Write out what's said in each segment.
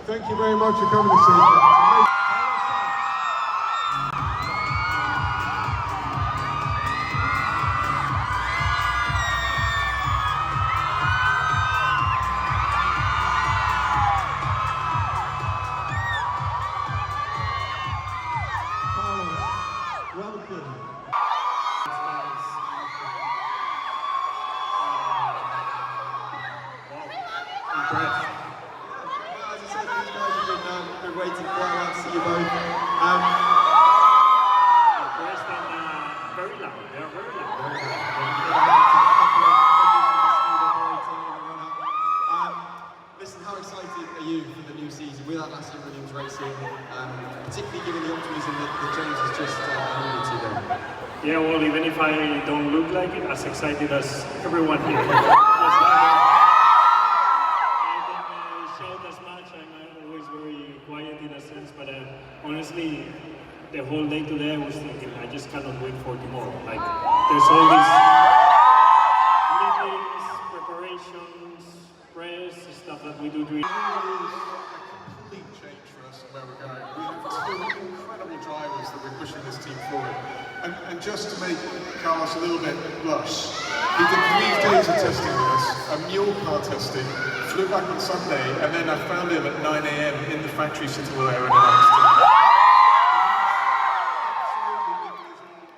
Thank you very much for coming this evening. Waiting quite a while to see you both. Impressed and very loud. They are very loud. Listen, how excited are you for the new season with Atlassian Williams Racing, particularly given the optimism that James has just alluded to there? Yeah, well, even if I don't look like it, as excited as everyone here. But honestly, the whole day today I was thinking, I just cannot wait for tomorrow. Like, there's all these meetings, preparations, press, stuff that we do during. It is a complete change for us and where we're going. We have two incredible drivers that we're pushing this team forward. And just to make Carlos a little bit blush, he did 3 days of testing with us, a mule car testing, flew back on Sunday, and then I found him at 9 AM in the factory sitting there in Austin.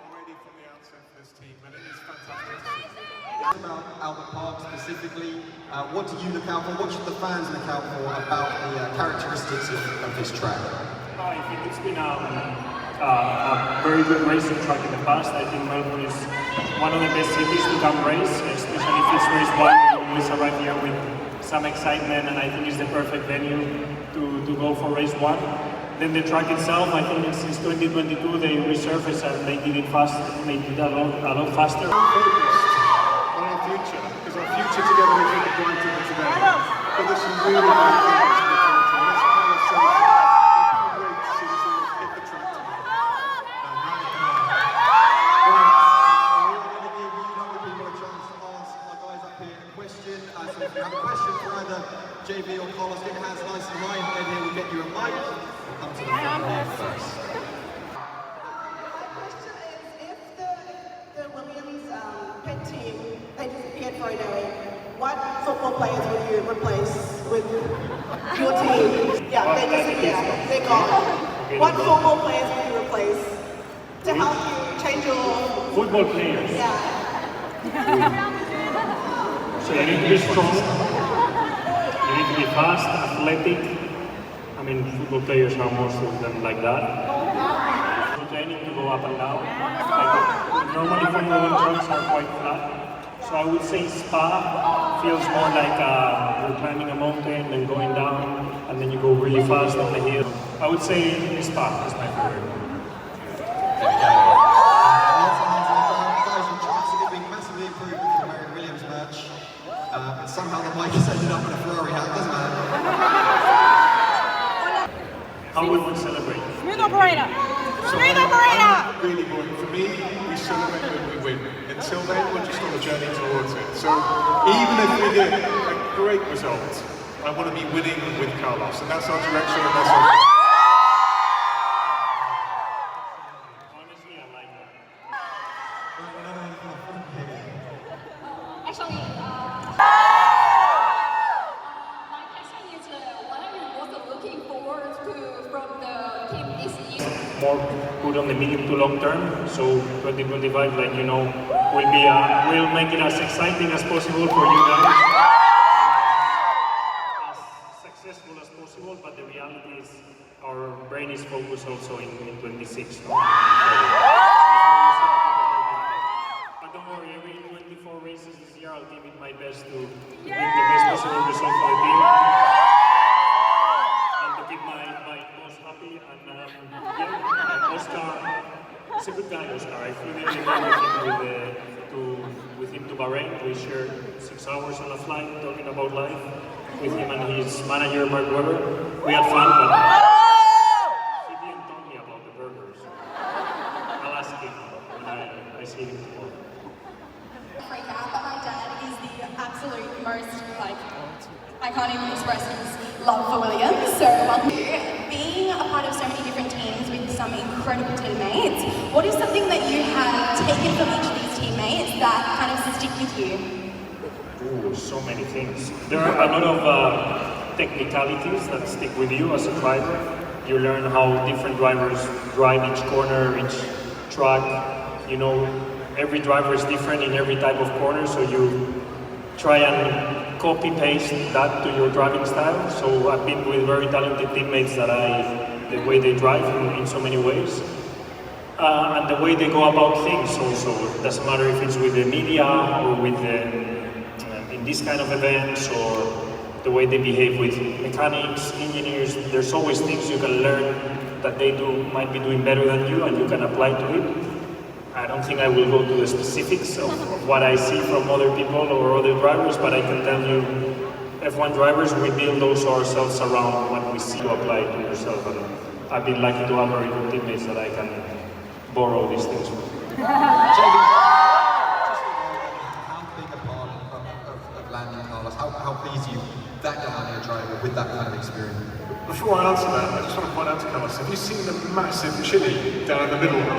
Already from the outset for this team, and it is fantastic to see. About Albert Park specifically, what do you look out for? What should the fans look out for about the characteristics of this track? I think it's been a very good racing track in the past. I think Melbourne is one of the best cities to come race, especially if it's race 1. You always arrive here with some excitement, and I think it's the perfect venue to go for race 1. Then the track itself, I think since 2022 they resurfaced and they did it fast, they did a lot faster. Focused on our future, because our future together is really brighter than today. But there's some really great things to look forward to. And as Carlos says, I can't wait to see this all hit the track tomorrow. So if you have a question for either JV or Carlos, get your hands nice and high, and then here we'll get you a mic. We'll come to the front here first. My question is, if the Williams pit team, they disappeared for a day, what football players would you replace with your team? Yeah, they disappeared, they're gone. What football players would you replace to help you change your... Football players? Yeah. So you need to be strong, you need to be fast, athletic. I mean, football players are most of them like that. Training to go up and down. Like, normally Formula 1 tracks are quite flat. So I would say Spa feels more like you're climbing a mountain and going down, and then you go really fast on the hill. I would say Spa is my favorite. Somehow the mic has ended up in a Ferrari hat, doesn't it? How would we celebrate? Smooth operator! Smooth operator! I'm really boring. For me, we celebrate when we win. Until then, we're just on the journey towards it. So even if we get a great result, I want to be winning with Carlos, and that's our direction, and that's our... Honestly, I like that. Actually, more good on the medium to long term. So 2025, like you know, will make it as exciting as possible for you guys, as successful as possible. But the reality is, our brain is focused also in 26. No? But don't worry, every 24 races this year, I'll give it my best to bring the best possible result for the team. Keep my boss happy, and yeah, Oscar, he's a good guy, Oscar. I flew the other day with him to Bahrain. We shared 6 hours on a flight talking about life with him and his manager, Mark Webber. We had fun, but he didn't tell me about the burgers. I'll ask him when I see him tomorrow. freak out, but my dad is the absolute most, like, I can't even express person's love for Williams. So welcome to you. Being a part of so many different teams with some incredible teammates, what is something that you have taken from each of these teammates that kind of stick with you? Ooh, so many things. There are a lot of technicalities that stick with you as a driver. You learn how different drivers drive each corner, each track. You know, every driver is different in every type of corner, so you try and copy-paste that to your driving style. So I've been with very talented teammates that the way they drive in so many ways. And the way they go about things also. It doesn't matter if it's with the media or with in this kind of events, or the way they behave with mechanics, engineers. There's always things you can learn that they might be doing better than you, and you can apply to it. I don't think I will go to the specifics of what I see from other people or other drivers, but I can tell you, F1 drivers, we build those ourselves around what we see to apply to yourself. And I've been lucky to have very good teammates that I can borrow these things from. How pleased are you that young driver with that kind of experience? Before I answer that, I just want to point out to Carlos, have you seen the massive chili down in the middle? Drivers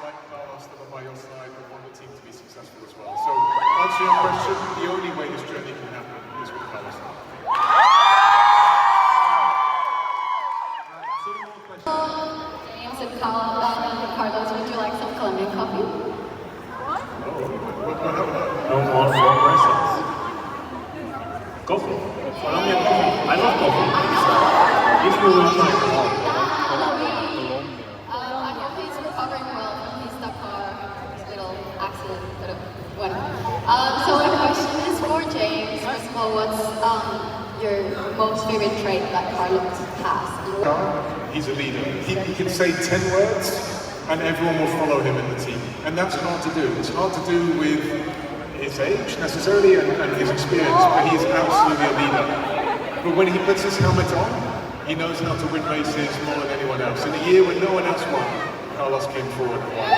like Carlos that are by your side that want the team to be successful as well. So, answer your question, the only way this journey can happen is with Carlos. James and Carlos, would you like some Colombian coffee? No more from presents. Coffee. Colombian coffee. I love coffee. If you will try. I hope he's recovering well from his Dakar little accident. So my question is for James. First of all, what's your most favorite trait that Carlos has? He's a leader. He can say 10 words and everyone will follow him in the team. And that's hard to do. It's hard to do with his age necessarily and his experience, but he's absolutely a leader. But when he puts his helmet on, he knows how to win races more than anyone else. In a year when no one else won, Carlos came forward and won.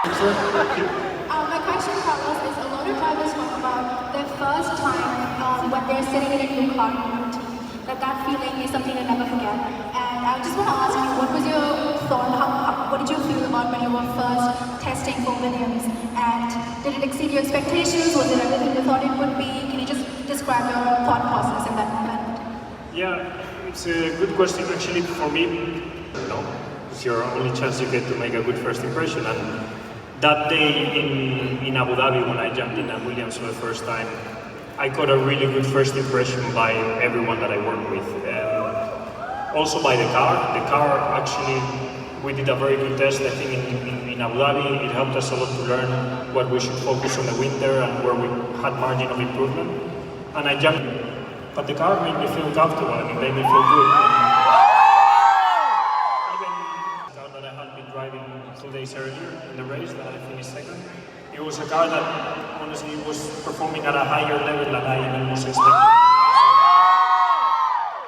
Excellent, thank you. My question, Carlos, is a lot of drivers talk about their first time when they're sitting in a new car in a team, that feeling is something to never forget. And I just want to ask you, what was your thought, what did you feel about when you were first testing for Williams? And did it exceed your expectations? Was it everything you thought it would be? Can you just describe your thought process in that moment? Yeah, it's a good question actually for me. It's your only chance you get to make a good first impression. And that day in Abu Dhabi, when I jumped in at Williams for the first time, I got a really good first impression by everyone that I worked with. Also by the car. The car actually, we did a very good test, I think, in Abu Dhabi. It helped us a lot to learn what we should focus on the winter and where we had margin of improvement. And I jumped, but the car made me feel comfortable. I mean, made me feel good. Even the car that I had been driving 2 days earlier in the race, that I finished second, it was a car that honestly was performing at a higher level than I even was expecting.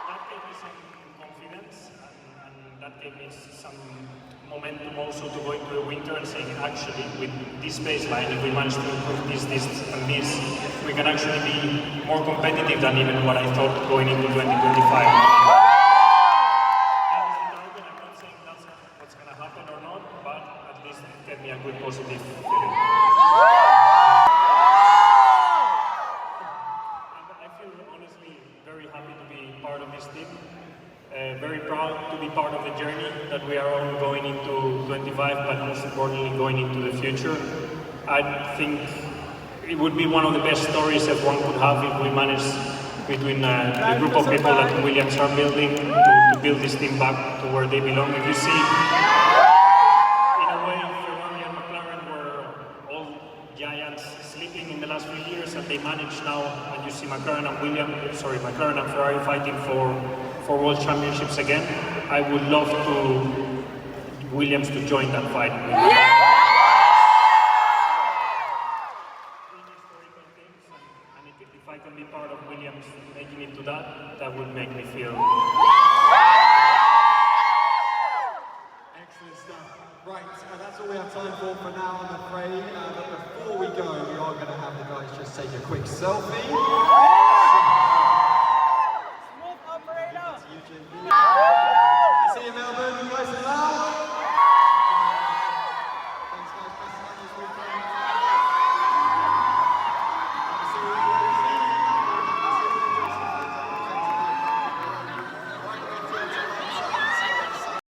That gave me some confidence and that gave me some momentum also to go into the winter and saying, actually, with this baseline, if we manage to improve this, and this, we can actually be more competitive than even what I thought going into 2025. That is the target. I'm not saying that's what's going to happen or not, but at least it gave me a good positive feeling. I feel honestly very happy to be part of this team. Very proud to be part of the journey that we are all going into 25, but most importantly going into the future. I think it would be one of the best stories F1 could have if we manage between the group of people that Williams are building to build this team back to where they belong. If you see, in a way, Ferrari and McLaren were all giants sleeping in the last few years, and they manage now, and you see McLaren and Ferrari fighting for world championships again. I would love Williams to join that fight. If I can be part of Williams making it to that would make me feel. Excellent stuff. Right, that's all we have time for now, I'm afraid. But before we go, we are going to have the guys just take a quick selfie. question.